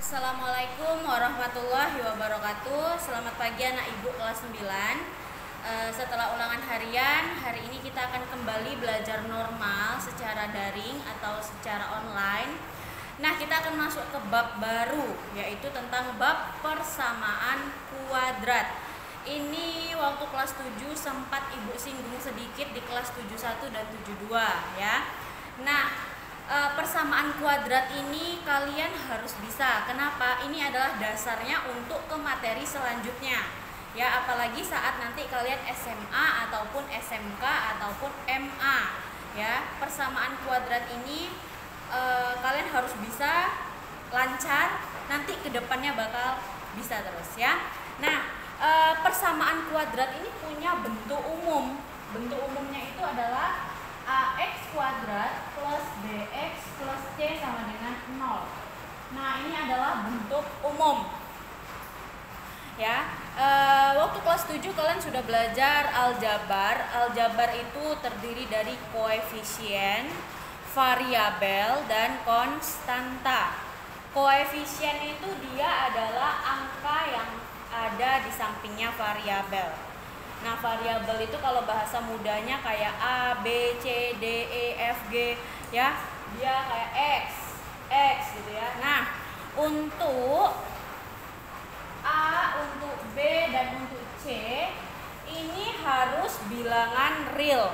Assalamualaikum warahmatullahi wabarakatuh. Selamat pagi anak ibu kelas 9. Setelah ulangan harian, hari ini kita akan kembali belajar normal secara daring atau secara online. Nah, kita akan masuk ke bab baru, yaitu tentang bab persamaan kuadrat. Ini waktu kelas 7 sempat ibu singgung sedikit di kelas 71 dan 72 ya. Nah, persamaan kuadrat ini kalian harus bisa. Kenapa? Ini adalah dasarnya untuk ke materi selanjutnya. Ya, apalagi saat nanti kalian SMA ataupun SMK ataupun MA. Ya, persamaan kuadrat ini kalian harus bisa lancar. Nanti kedepannya bakal bisa terus ya. Nah, persamaan kuadrat ini punya bentuk umum. Bentuk umumnya itu adalah AX kuadrat plus BX plus C sama dengan 0. Nah, ini adalah bentuk umum. Ya, waktu kelas 7 kalian sudah belajar aljabar. Aljabar itu terdiri dari koefisien, variabel, dan konstanta. Koefisien itu dia adalah angka yang ada di sampingnya variabel. Nah, variabel itu kalau bahasa mudanya kayak A, B, C, D, E, F, G ya. Dia kayak X gitu ya. Nah, untuk A, untuk B, dan untuk C ini harus bilangan real.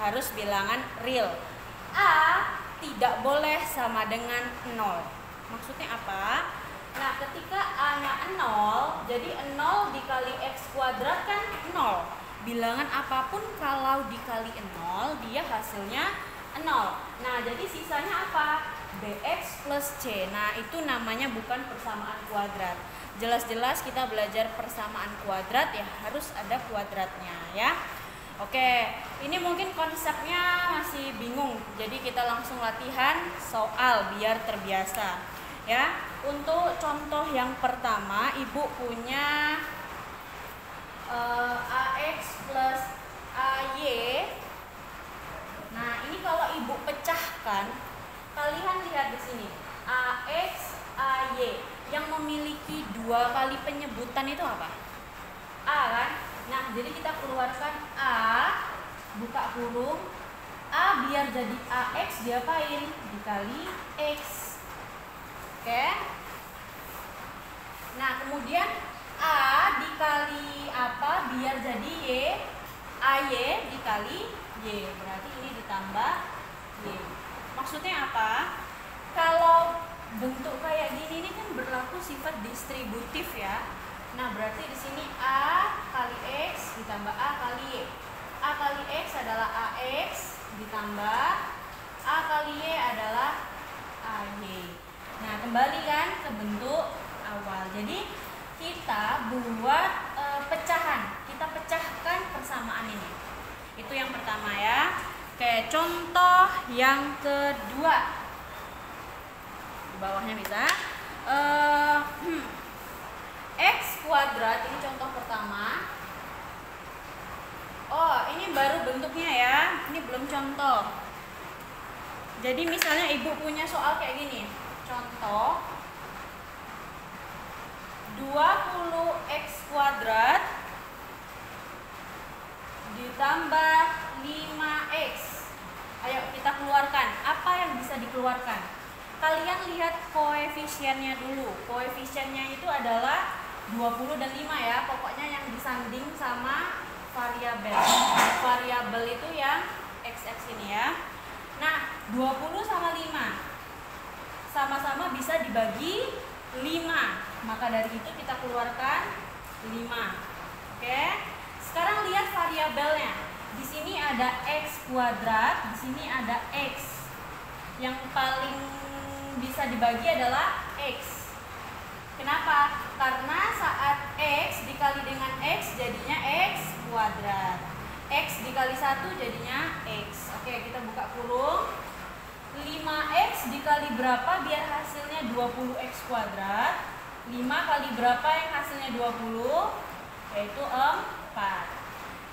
Harus bilangan real. A tidak boleh sama dengan 0. Maksudnya apa? Nah, ketika A-nya 0, jadi 0 dikali X kuadrat kan 0. Bilangan apapun kalau dikali 0, dia hasilnya 0. Nah, jadi sisanya apa? BX plus C. Nah, itu namanya bukan persamaan kuadrat. Jelas-jelas kita belajar persamaan kuadrat ya harus ada kuadratnya ya. Oke, ini mungkin konsepnya masih bingung. Jadi kita langsung latihan soal biar terbiasa. Ya, untuk contoh yang pertama, ibu punya AX plus AY. Nah, ini kalau ibu pecahkan, kalian lihat di sini, AX, AY yang memiliki dua kali penyebutan itu apa? A kan? Nah, jadi kita keluarkan A, buka kurung, A biar jadi AX diapain? Dikali X. Oke. Nah, kemudian A dikali apa biar jadi Y? AY dikali Y. Berarti ini ditambah Y. Maksudnya apa? Kalau bentuk kayak gini ini kan berlaku sifat distributif ya. Nah, berarti di sini A kali X ditambah A kali Y. A kali X adalah AX ditambah A kali Y adalah AY. Nah, kembali kan ke bentuk awal. Jadi kita buat pecahan. Kita pecahkan persamaan ini. Itu yang pertama ya. Oke, contoh yang kedua. Di bawahnya bisa. X kuadrat, ini contoh pertama. Oh, ini baru bentuknya ya. Ini belum contoh. Jadi misalnya ibu punya soal kayak gini. Contoh 20x kuadrat ditambah 5x. Ayo kita keluarkan. Apa yang bisa dikeluarkan? Kalian lihat koefisiennya dulu. Koefisiennya itu adalah 20 dan 5 ya. Pokoknya yang disanding sama variabel. Variabel itu yang x ini ya. Nah, 20 sama 5 sama-sama bisa dibagi 5. Maka dari itu kita keluarkan 5. Oke. Sekarang lihat variabelnya. Di sini ada x kuadrat, di sini ada x. Yang paling bisa dibagi adalah x. Kenapa? Karena saat x dikali dengan x jadinya x kuadrat. X dikali 1 jadinya x. Oke, kita buka kurung. 5x dikali berapa biar hasilnya 20x kuadrat? 5 kali berapa yang hasilnya 20? Yaitu 4.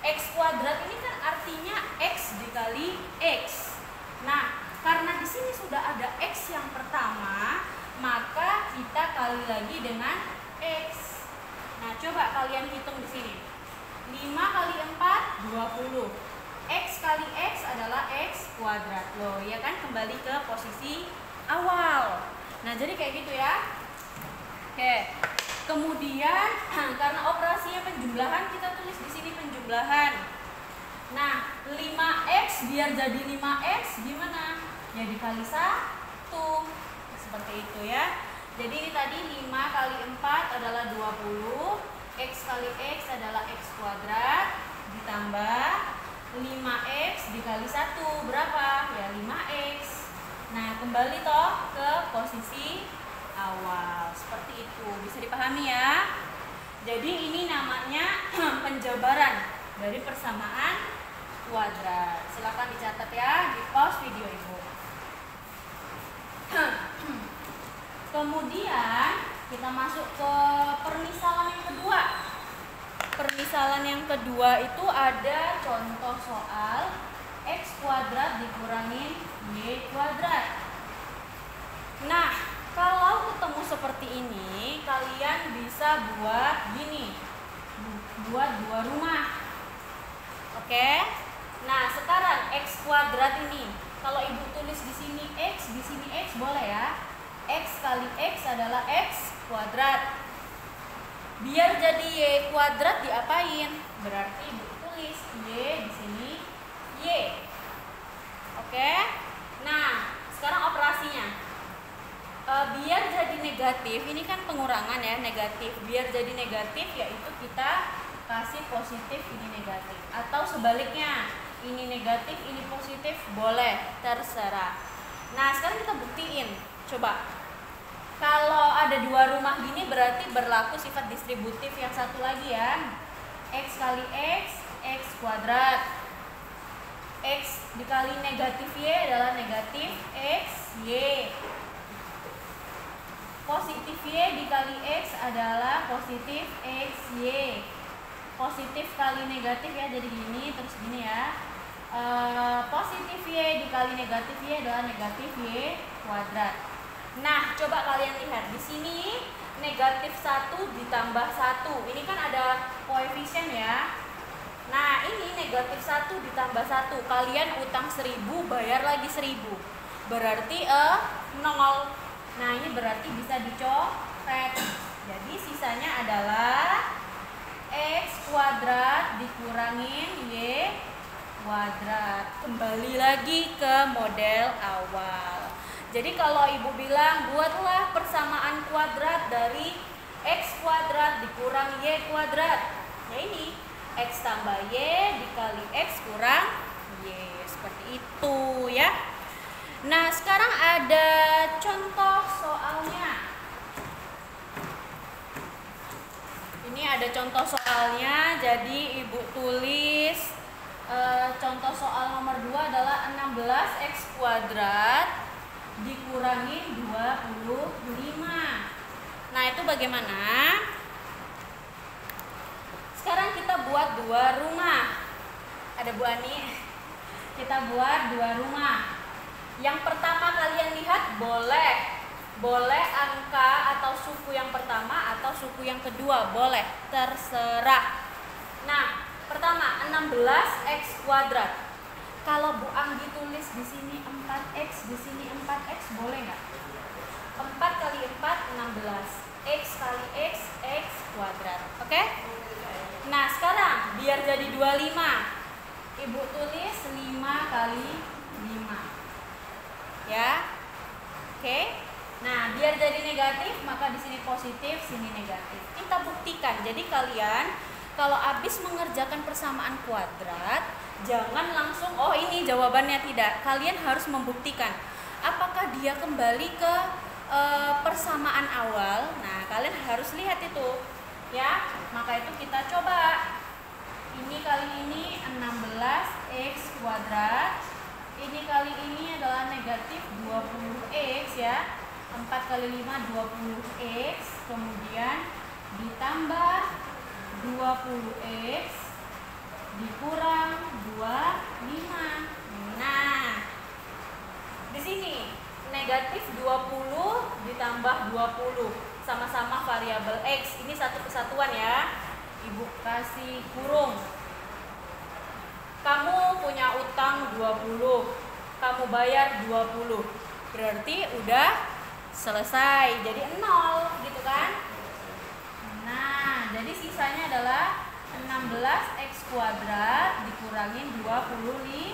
X kuadrat ini kan artinya x dikali x. Nah, karena di sini sudah ada x yang pertama, maka kita kali lagi dengan X. Nah, coba kalian hitung di sini. 5 kali 4, 20. X kali X adalah X kuadrat. Loh, ya kan, kembali ke posisi awal. Nah, jadi kayak gitu ya. Oke. Kemudian, karena operasinya penjumlahan, kita tulis di sini penjumlahan. Nah, 5X biar jadi 5X gimana? Ya dikali 1. Seperti itu ya. Jadi ini tadi 5 kali 4 adalah 20. X kali X adalah X kuadrat. Ditambah 5X dikali 1. Berapa? Ya 5X. Nah, kembali toh ke posisi awal. Seperti itu. Bisa dipahami ya? Jadi ini namanya penjabaran dari persamaan kuadrat. Silakan dicatat ya, di pause video Ibu. Kemudian kita masuk ke permisalan yang kedua. Permisalan yang kedua itu ada contoh soal X kuadrat dikurangin Y kuadrat. Nah, kalau ketemu seperti ini, kalian bisa buat gini, buat dua rumah. Oke. Nah, sekarang X kuadrat ini, kalau Ibu tulis di sini X, di sini X boleh ya. X kali X adalah X kuadrat. Biar jadi Y kuadrat diapain? Berarti Ibu tulis Y di sini Y. Oke. Nah, sekarang operasinya. Biar jadi negatif, ini kan pengurangan ya, negatif. Biar jadi negatif yaitu kita kasih positif, ini negatif. Atau sebaliknya, ini negatif, ini positif, boleh, terserah. Nah, sekarang kita buktiin. Coba. Kalau ada dua rumah gini berarti berlaku sifat distributif yang satu lagi ya. X kali X, X kuadrat. X dikali negatif Y adalah negatif X, Y. Positif Y dikali X adalah positif X, Y. Positif kali negatif ya, jadi gini, terus gini ya. Positif Y dikali negatif Y adalah negatif Y kuadrat. Nah, coba kalian lihat di sini negatif 1 ditambah 1. Ini kan ada koefisien ya. Nah, ini negatif 1 ditambah 1. Kalian utang 1000, bayar lagi 1000. Berarti 0. Nah, ini berarti bisa dicoret. Jadi sisanya adalah X kuadrat dikurangin Y kuadrat. Kembali lagi ke model awal. Jadi kalau Ibu bilang buatlah persamaan kuadrat dari X kuadrat dikurang Y kuadrat. Nah, ini X tambah Y dikali X kurang Y. Seperti itu ya. Nah, sekarang ada contoh soalnya. Ini ada contoh soalnya, jadi Ibu tulis contoh soal nomor 2 adalah 16X kuadrat dikurangin 25. Nah, itu bagaimana? Sekarang kita buat dua rumah. Ada Bu Ani. Kita buat dua rumah. Yang pertama kalian lihat boleh angka atau suku yang pertama atau suku yang kedua, boleh, terserah. Nah, pertama 16X kuadrat. Kalau Bu Anggi tulis di sini 4X, di sini 4X, boleh nggak? 4 kali 4, 16. X kali X, X kuadrat. Oke? Nah, sekarang biar jadi 25. Ibu tulis 5 kali 5. Ya. Oke. Nah, biar jadi negatif, maka di sini positif, sini negatif. Kita buktikan. Jadi kalian kalau habis mengerjakan persamaan kuadrat, jangan langsung oh ini jawabannya, tidak. Kalian harus membuktikan apakah dia kembali ke persamaan awal. Nah, kalian harus lihat itu ya. Maka itu kita coba. Ini kali ini 16X kuadrat. Ini kali ini adalah negatif 20X ya. 4 kali 5 20X. Kemudian ditambah 20X dikurang 25. Nah, di sini negatif 20 ditambah 20. sama-sama variabel X. Ini satu kesatuan ya. Ibu kasih kurung. Kamu punya utang 20, kamu bayar 20. Berarti udah selesai. Jadi 0 gitu kan. Nah, jadi sisanya adalah 16x kuadrat dikurangin 25.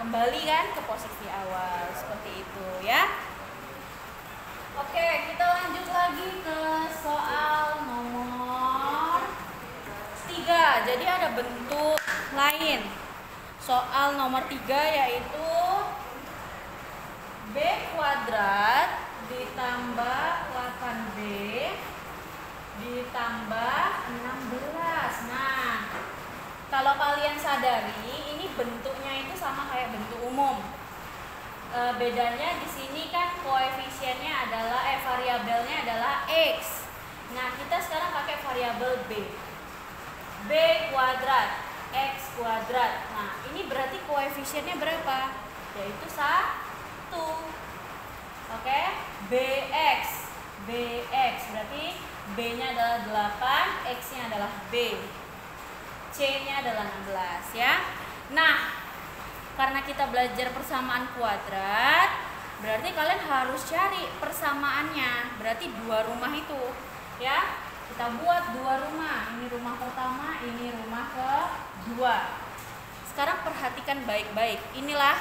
Kembali kan ke posisi awal. Seperti itu ya. Oke, kita lanjut lagi ke soal nomor 3. Jadi ada bentuk lain. Soal nomor 3 yaitu b kuadrat ditambah 8b ditambah 16. Nah, kalau kalian sadari ini bentuknya itu sama kayak bentuk umum. Bedanya di sini kan koefisiennya adalah variabelnya adalah x. Nah, kita sekarang pakai variabel b. B kuadrat x kuadrat. Nah, ini berarti koefisiennya berapa? Yaitu 1. Oke, bx. Bx berarti b-nya adalah 8, x-nya adalah b. C-nya adalah 16 ya. Nah, karena kita belajar persamaan kuadrat, berarti kalian harus cari persamaannya. Berarti 2 rumah itu ya. Kita buat 2 rumah. Ini rumah pertama, ini rumah kedua. Sekarang perhatikan baik-baik. Inilah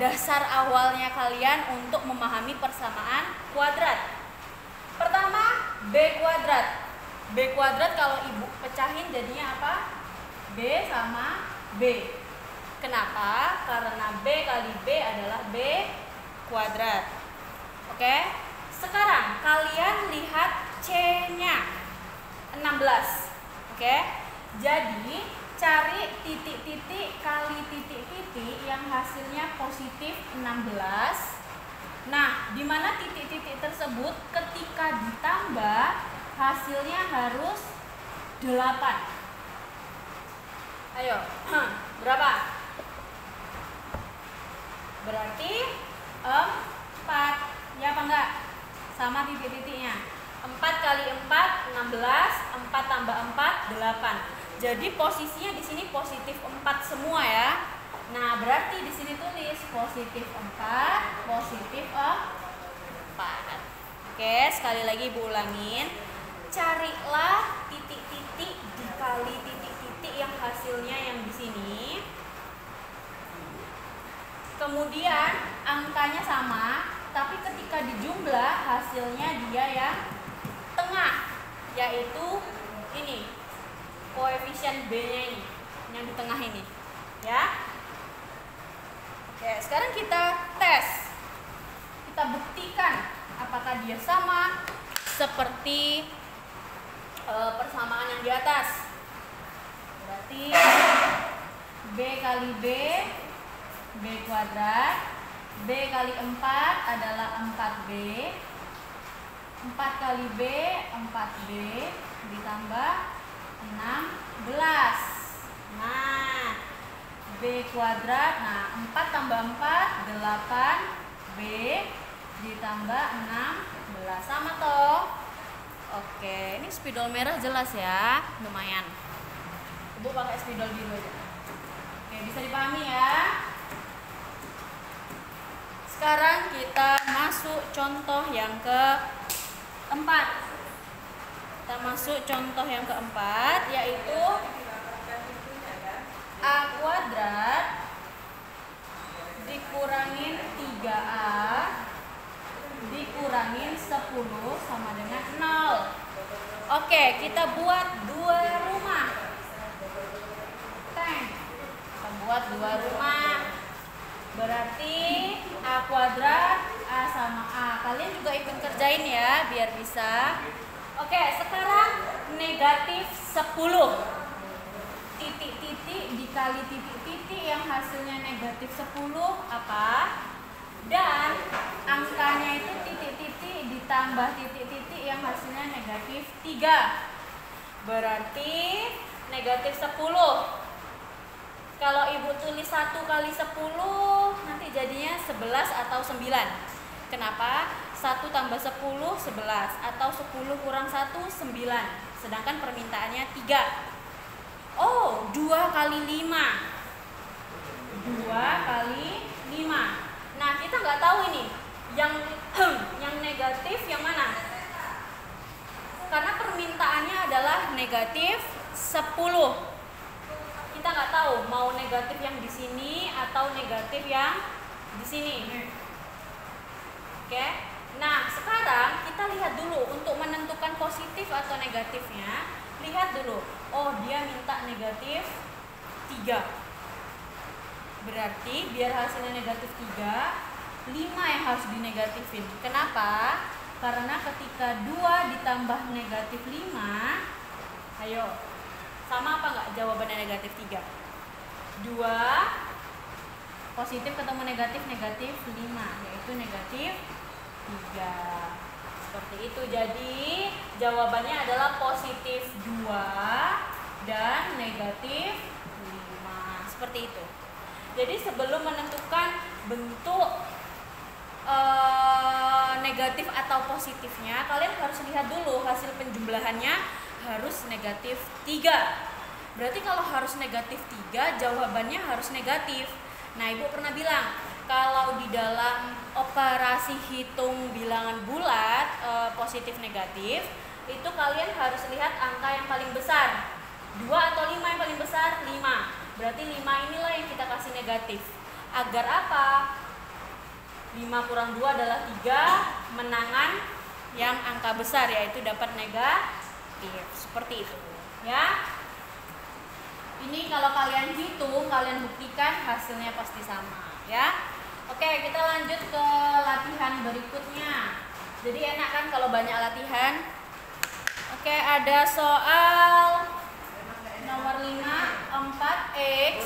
dasar awalnya kalian untuk memahami persamaan kuadrat. Pertama, b kuadrat. B kuadrat kalau ibu pecahin jadinya apa? B sama b. Kenapa? Karena b kali b adalah b kuadrat. Oke. Sekarang kalian lihat C-nya 16. Oke. Jadi cari titik-titik kali titik-titik yang hasilnya positif 16. Nah, di mana titik-titik tersebut ketika ditambah hasilnya harus 8. Ayo, berapa? Berarti 4. Ya apa enggak? Sama titik-titiknya. 4 kali 4 16, 4 tambah 4 8. Jadi posisinya di sini positif 4 semua ya. Nah, berarti di sini tulis positif 4, positif 4. Oke, sekali lagi Ibu ulangin. Carilah titik-titik dikali titik-titik yang hasilnya yang di sini. Kemudian angkanya sama, tapi ketika dijumlah hasilnya dia yang tengah, yaitu ini koefisien B-nya ini yang di tengah ini ya. Oke, sekarang kita tes, kita buktikan apakah dia sama seperti persamaan yang di atas. Berarti B kali B, B kuadrat, B kali 4 adalah 4B, 4 kali B, 4B, ditambah 16. Nah, B kuadrat, nah 4 tambah 4, 8B, ditambah 16, sama toh. Oke, ini spidol merah jelas ya, lumayan. Ibu pakai spidol biru aja. Oke, bisa dipahami ya. Sekarang kita masuk contoh yang keempat. Kita masuk contoh yang keempat, yaitu A kuadrat dikurangin 3A dikurangin 10 sama dengan 0. Oke, kita buat 2 rumah. Kita buat 2 rumah. Berarti A kuadrat, A sama A. Kalian juga ikut kerjain ya, biar bisa. Oke, sekarang negatif 10. Titik-titik dikali titik-titik yang hasilnya negatif 10 apa? Dan angkanya itu titik-titik ditambah titik-titik yang hasilnya negatif 3. Berarti negatif 10. Kalau ibu tulis 1 kali 10 nanti jadinya 11 atau 9. Kenapa? 1 tambah 10, 11. Atau 10 kurang 1, 9. Sedangkan permintaannya 3. Oh, 2 kali 5. 2 kali 5. Nah, kita nggak tahu ini yang negatif yang mana, karena permintaannya adalah negatif 10. Kita nggak tahu mau negatif yang di sini atau negatif yang di sini. Oke. Nah, sekarang kita lihat dulu untuk menentukan positif atau negatifnya. Lihat dulu. Oh, dia minta negatif 3. Berarti biar hasilnya negatif 3, 5 yang harus dinegatifin. Kenapa? Karena ketika 2 ditambah negatif 5, ayo, sama apa nggak jawabannya negatif 3? 2 positif ketemu negatif, negatif 5, yaitu negatif 3. Seperti itu. Jadi jawabannya adalah positif 2 dan negatif 5. Seperti itu. Jadi sebelum menentukan bentuk negatif atau positifnya, kalian harus lihat dulu hasil penjumlahannya harus negatif 3. Berarti kalau harus negatif 3, jawabannya harus negatif. Nah, Ibu pernah bilang kalau di dalam operasi hitung bilangan bulat positif negatif, itu kalian harus lihat angka yang paling besar. 2 atau 5 yang paling besar? 5. Berarti 5 inilah yang kita kasih negatif. Agar apa? 5 kurang 2 adalah 3, menangan yang angka besar, yaitu dapat negatif. Seperti itu, ya. Ini kalau kalian hitung, kalian buktikan hasilnya pasti sama, ya. Oke, kita lanjut ke latihan berikutnya. Jadi enak kan kalau banyak latihan. Oke, ada soal nomor 5, 4x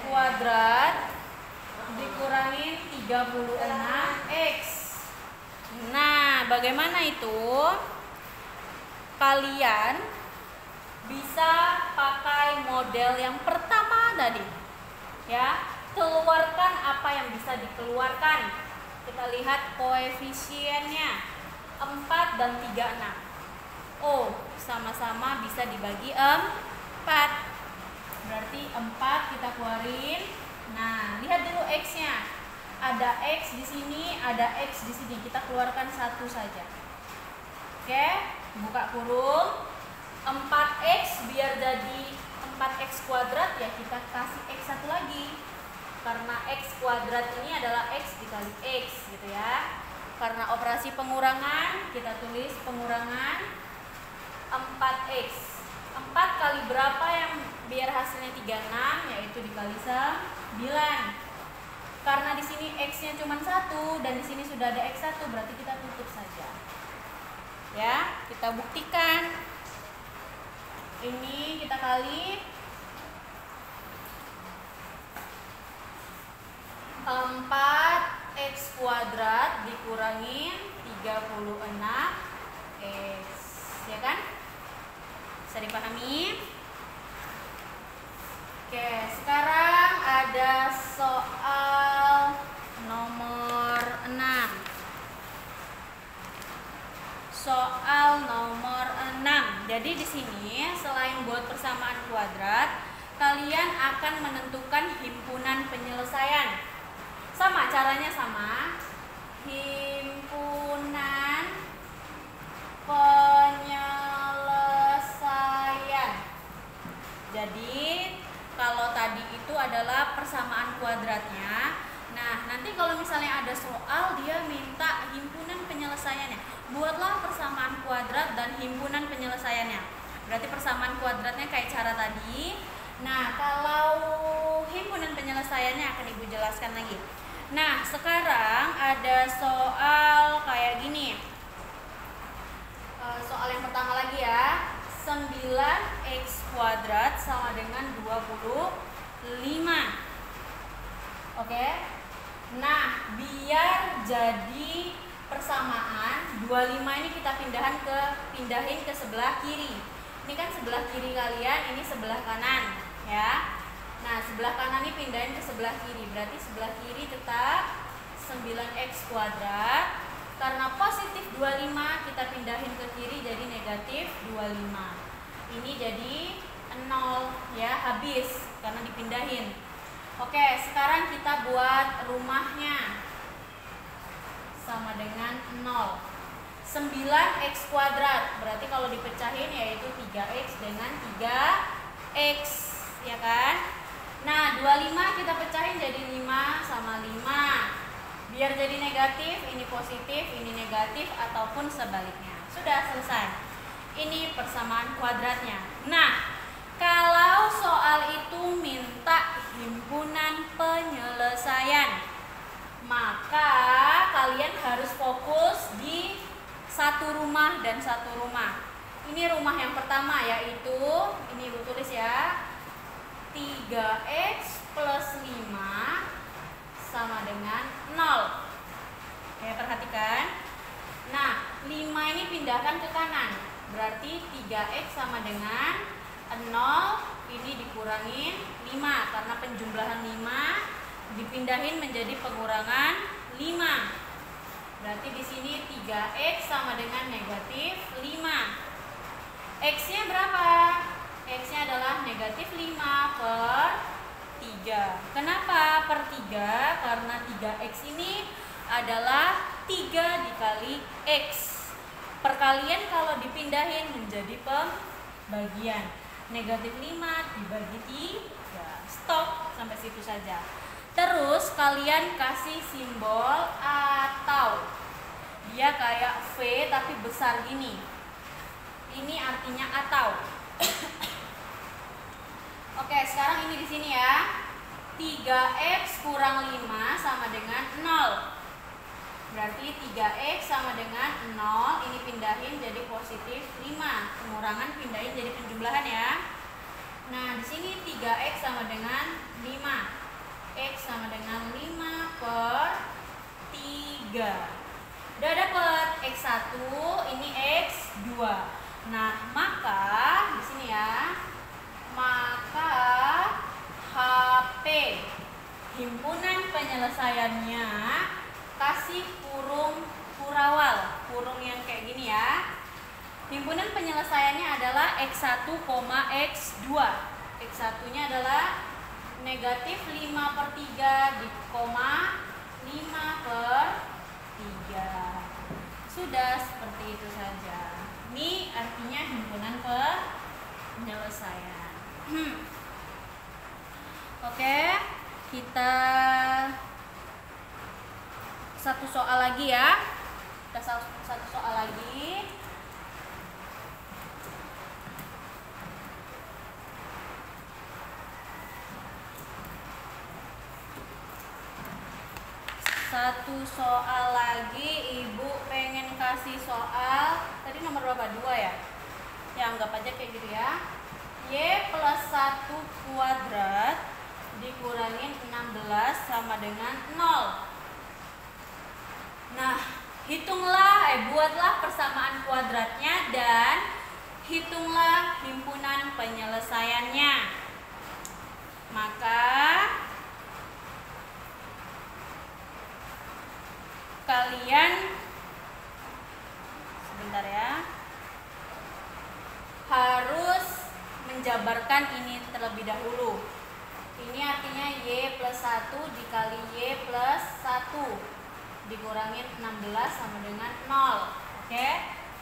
kuadrat dikurangin 36x. Nah, bagaimana itu? Kalian bisa pakai model yang pertama tadi, ya. Keluarkan apa yang bisa dikeluarkan. Kita lihat koefisiennya 4 dan 36. Oh, sama-sama bisa dibagi 4. Berarti 4 kita keluarin. Nah, lihat dulu X-nya. Ada X di sini, ada X di sini. Kita keluarkan satu saja. Oke, buka kurung. 4X biar jadi 4X kuadrat, ya kita kasih X satu lagi. Karena X kuadrat ini adalah X dikali X gitu ya. Karena operasi pengurangan, kita tulis pengurangan 4X. 4 kali berapa yang biar hasilnya 36, yaitu dikali 9. Karena di sini X-nya cuma 1 dan di sini sudah ada X1, berarti kita tutup saja. Ya, kita buktikan. Ini kita kali 4x kuadrat dikurangin 36x, ya kan? Bisa dipahami? Oke, sekarang ada soal nomor 6. Soal nomor 6. Jadi di sini selain buat persamaan kuadrat, kalian akan menentukan himpunan penyelesaian. Sama, caranya sama. Himpunan penyelesaian. Jadi kalau tadi itu adalah persamaan kuadratnya. Nah, nanti kalau misalnya ada soal dia minta himpunan penyelesaiannya, buatlah persamaan kuadrat dan himpunan penyelesaiannya. Berarti persamaan kuadratnya kayak cara tadi. Nah, kalau himpunan penyelesaiannya akan Ibu jelaskan lagi. Nah, sekarang ada soal kayak gini. Soal yang pertama lagi ya. 9x kuadrat sama dengan 25. Oke. Nah, biar jadi persamaan 25 ini kita pindahin ke sebelah kiri. Ini kan sebelah kiri kalian, ini sebelah kanan, ya. Nah, sebelah kanan ini pindahin ke sebelah kiri. Berarti sebelah kiri tetap 9x kuadrat Karena positif 25 kita pindahin ke kiri jadi negatif 25. Ini jadi 0 ya, habis karena dipindahin. Oke, sekarang kita buat rumahnya. Sama dengan 0. 9x kuadrat, berarti kalau dipecahin yaitu 3x dengan 3x, ya kan? Nah, 25 kita pecahin jadi 5 sama 5. Biar jadi negatif, ini positif, ini negatif, ataupun sebaliknya. Sudah selesai. Ini persamaan kuadratnya. Nah, kalau soal itu minta himpunan penyelesaian, maka kalian harus fokus di satu rumah dan satu rumah. Ini rumah yang pertama, yaitu ini Ibu tulis ya, 3x plus 5 sama dengan 0. Oke, perhatikan. Nah, 5 ini pindahkan ke kanan, berarti 3x sama dengan 0. Ini dikurangin 5 karena penjumlahan 5 dipindahin menjadi pengurangan 5. Berarti di sini 3x sama dengan negatif 5. X-nya berapa? X-nya adalah negatif 5 per 3. Kenapa per 3? Karena 3x ini adalah 3 dikali x. Perkalian kalau dipindahin menjadi pembagian. Negatif 5 dibagi 3. Stop sampai situ saja. Terus kalian kasih simbol atau. Dia kayak V tapi besar gini. Ini artinya atau. Oke, sekarang ini di sini ya. 3x kurang 5 sama dengan 0. Berarti 3x sama dengan 0. Ini pindahin jadi positif 5. Pengurangan pindahin jadi penjumlahan ya. Nah, di sini 3x sama dengan 5. X sama dengan 5 per 3. Udah dapet X1, ini X2. Nah, maka di sini ya. Maka HP himpunan penyelesaiannya kasih kurung kurawal, kurung yang kayak gini ya. Himpunan penyelesaiannya adalah X1, X2. X1-nya adalah negatif 5 per 3 di koma 5 per 3. Sudah seperti itu saja. Ini artinya himpunan penyelesaian. Oke, kita satu soal lagi ya. Kita satu soal lagi. Satu soal lagi, Ibu pengen kasih soal. Tadi nomor berapa? 2 ya? Ya, anggap aja kayak gitu ya. Y plus 1 kuadrat dikurangin 16 sama dengan 0. Nah, buatlah persamaan kuadratnya dan hitunglah himpunan penyelesaiannya. Maka kalian sebentar ya, harus menjabarkan ini terlebih dahulu. Ini artinya Y plus 1 dikali Y plus 1 dikurangin 16 sama dengan 0. Oke,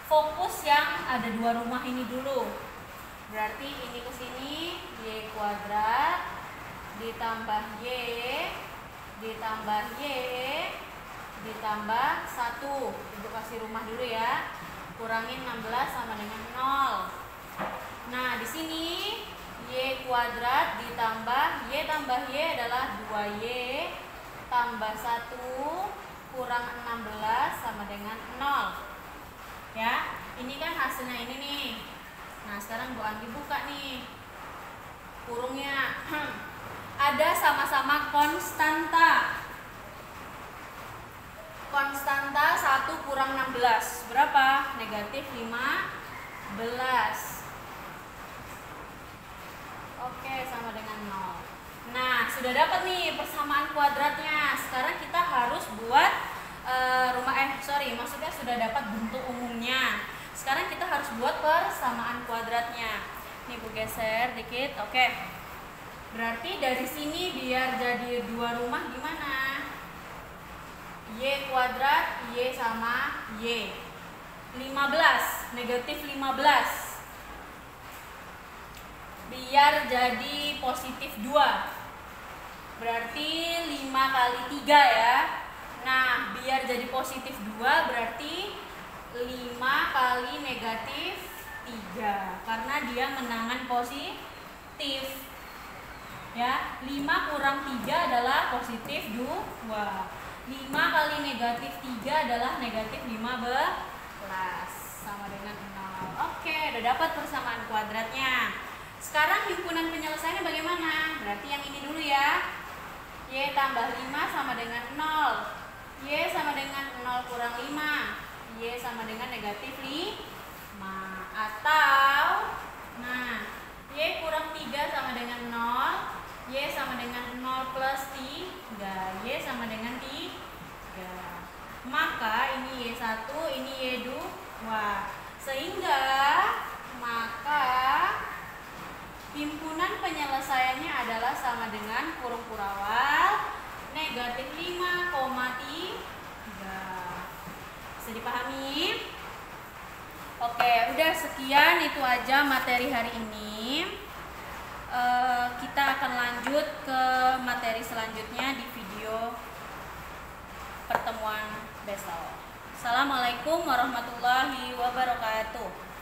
fokus yang ada 2 rumah ini dulu. Berarti ini ke sini Y kuadrat ditambah Y ditambah Y ditambah 1. Ibu kasih rumah dulu ya. Kurangin 16 sama dengan 0. Nah, di sini Y kuadrat ditambah Y tambah Y adalah 2Y tambah 1 kurang 16 sama dengan 0. Ya, ini kan hasilnya ini nih. Nah, sekarang Bu Anggi buka nih kurungnya. Ada sama-sama konstanta. Konstanta 1 kurang 16 berapa? Negatif 15. Oke, sama dengan 0. Nah, sudah dapat nih persamaan kuadratnya. Sekarang kita harus buat maksudnya sudah dapat bentuk umumnya. Sekarang kita harus buat persamaan kuadratnya. Nih Bu geser dikit. Oke. Berarti dari sini biar jadi dua rumah gimana? Y kuadrat, Y sama Y. 15, negatif 15. Biar jadi positif 2. Berarti 5 kali 3 ya. Nah, biar jadi positif 2 berarti 5 kali negatif 3. Karena dia menangan positif. Ya, 5 kurang 3 adalah positif 2. 5 kali negatif 3 adalah negatif 15. Sama dengan 0. Oke, udah dapat persamaan kuadratnya. Sekarang himpunan penyelesaiannya bagaimana? Berarti yang ini dulu ya. Y tambah 5 sama dengan 0. Y sama dengan 0 kurang 5. Y sama dengan negatif 5. Atau, nah, Y kurang 3 sama dengan 0. Y sama dengan 0 plus 3. Y sama dengan 3. Maka ini Y1, ini Y2. Sehingga, maka himpunan penyelesaiannya adalah sama dengan kurung kurawal negatif 5,3. Bisa dipahami? Oke, udah sekian itu aja materi hari ini. Kita akan lanjut ke materi selanjutnya di video pertemuan besok. Assalamualaikum warahmatullahi wabarakatuh.